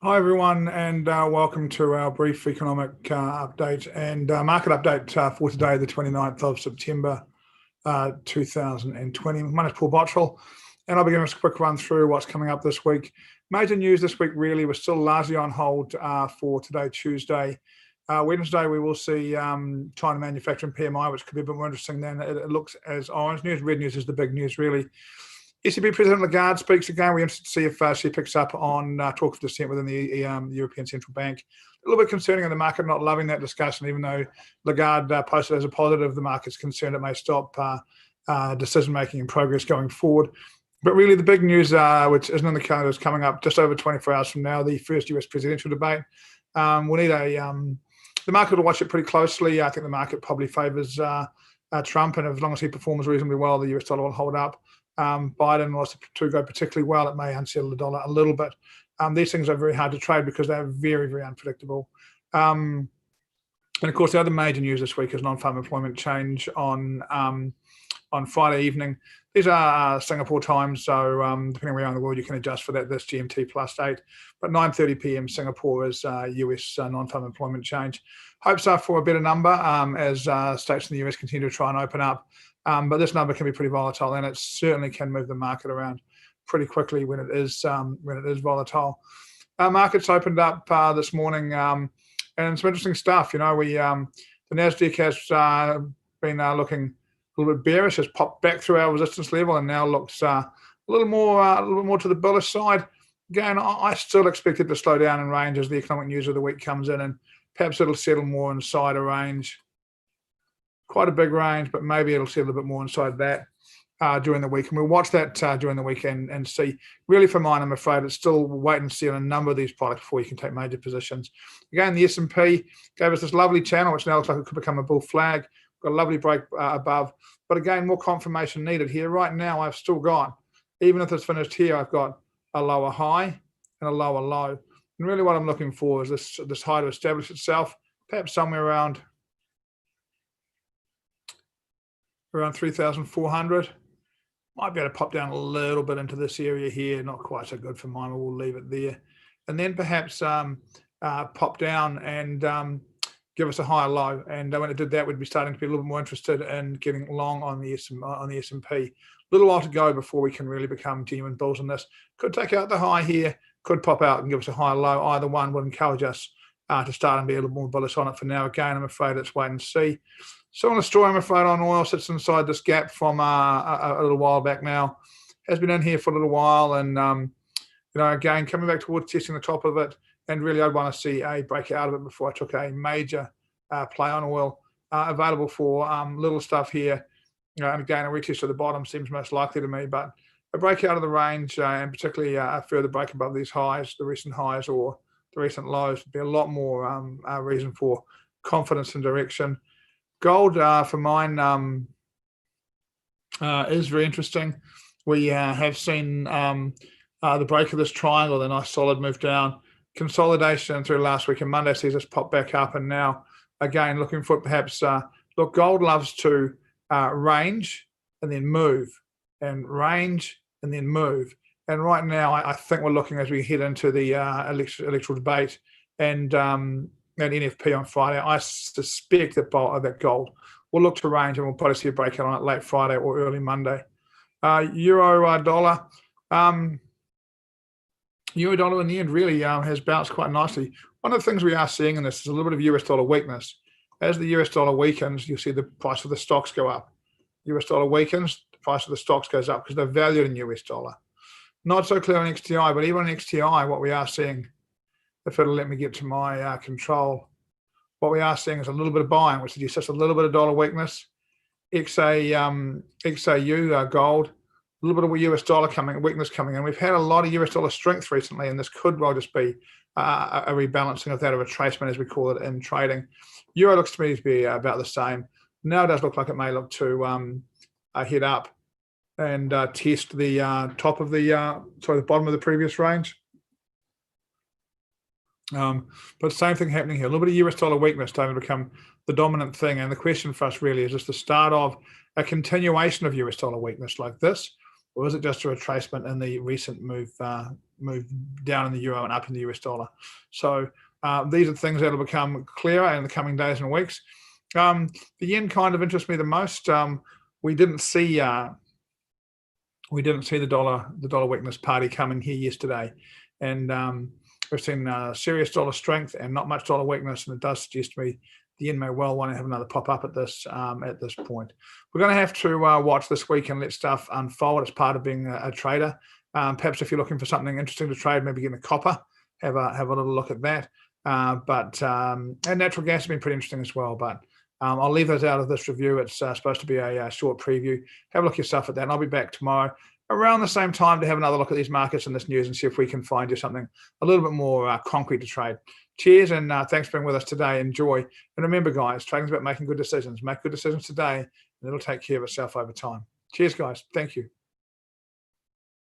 Hi everyone, and welcome to our brief economic update and market update for today, the 29th of September 2020. My name is Paul Bottrell, and I'll be giving us a quick run through what's coming up this week. Major news this week really was still largely on hold for today, Tuesday. Wednesday, we will see China manufacturing PMI, which could be a bit more interesting than it looks as orange news. Red news is the big news, really. ECB President Lagarde speaks again. We're interested to see if she picks up on talk of dissent within the European Central Bank. A little bit concerning in the market, not loving that discussion, even though Lagarde posted as a positive, the market's concerned it may stop decision-making and progress going forward. But really the big news, which isn't in the calendar, is coming up just over 24 hours from now, the first US presidential debate. We'll need the market will watch it pretty closely. I think the market probably favours Trump, and as long as he performs reasonably well, the US dollar will hold up. Biden was to go particularly well, it may unsettle the dollar a little bit. These things are very hard to trade because they're very, very unpredictable. And of course, the other major news this week is non-farm employment change on Friday evening. These are Singapore times, so depending where you are in the world, you can adjust for that. This GMT +8, but 9:30 p.m. Singapore is US non-farm employment change. Hopes are for a better number as states in the US continue to try and open up. But this number can be pretty volatile, and it certainly can move the market around pretty quickly when it is volatile. Markets opened up this morning, and some interesting stuff. You know, the Nasdaq has been looking a little bit bearish, has popped back through our resistance level, and now looks a little bit more to the bullish side. Again, I still expect it to slow down in range as the economic news of the week comes in, and perhaps it'll settle more inside a range. Quite a big range, but maybe it'll settle a bit more inside that during the week. And we'll watch that during the weekend and see. Really for mine, I'm afraid it's still wait and see on a number of these products before you can take major positions. Again, the S&P gave us this lovely channel, which now looks like it could become a bull flag. Got a lovely break above. But again, more confirmation needed here. Right now, I've still got, even if it's finished here, I've got a lower high and a lower low. And really what I'm looking for is this high to establish itself, perhaps somewhere around 3,400. Might be able to pop down a little bit into this area here. Not quite so good for mine, but we'll leave it there. And then perhaps pop down and give us a higher low. And when it did that, we'd be starting to be a little bit more interested in getting long on the S&P. A little while to go before we can really become genuine bulls on this. Could take out the high here, could pop out and give us a higher low. Either one would encourage us to start and be a little more bullish on it. For now, again, I'm afraid it's wait and see. So on the story, I'm afraid, on oil sits inside this gap from a little while back now. Has been in here for a little while, and again, coming back towards testing the top of it. And really, I'd want to see a break out of it before I took a major play on oil. Available for little stuff here. And again, a retest to the bottom seems most likely to me, but a break out of the range and particularly a further break above these highs, the recent highs or the recent lows, would be a lot more reason for confidence and direction. Gold for mine is very interesting. We have seen the break of this triangle, the nice solid move down, consolidation through last week, and Monday sees us pop back up, and now again looking for perhaps look, gold loves to range and then move, and range and then move. And right now I think we're looking, as we head into the electoral debate and NFP on Friday, I suspect that gold will look to range, and we'll probably see a breakout on it late Friday or early Monday. Euro dollar. Euro dollar in the end really has bounced quite nicely. One of the things we are seeing in this is a little bit of US dollar weakness. As the US dollar weakens, you'll see the price of the stocks go up. US dollar weakens, the price of the stocks goes up because they're valued in US dollar. Not so clear on XTI, but even on XTI, what we are seeing, if it'll let me get to my control, what we are seeing is a little bit of buying, which is just a little bit of dollar weakness. XAU gold, a little bit of US dollar weakness coming in. We've had a lot of US dollar strength recently, and this could well just be a rebalancing of that, a retracement, as we call it in trading. Euro looks to me to be about the same. Now it does look like it may look to head up and test the top of the bottom of the previous range. But same thing happening here. A little bit of US dollar weakness starting to become the dominant thing. And the question for us really is this the start of a continuation of US dollar weakness like this, or is it just a retracement in the recent move move down in the euro and up in the US dollar. So these are things that will become clearer in the coming days and weeks. The yen kind of interests me the most. We didn't see the dollar weakness party coming here yesterday, and we've seen serious dollar strength and not much dollar weakness, and it does suggest to me the yen may well want to have another pop up at this point. We're going to have to watch this week and let stuff unfold as part of being a trader. Perhaps if you're looking for something interesting to trade, maybe get a copper, have a little look at that. And natural gas has been pretty interesting as well, but I'll leave those out of this review. It's supposed to be a short preview. Have a look yourself at that, and I'll be back tomorrow around the same time to have another look at these markets and this news and see if we can find you something a little bit more concrete to trade. Cheers, and thanks for being with us today. Enjoy. And remember, guys, trading's about making good decisions. Make good decisions today, and it'll take care of itself over time. Cheers, guys. Thank you.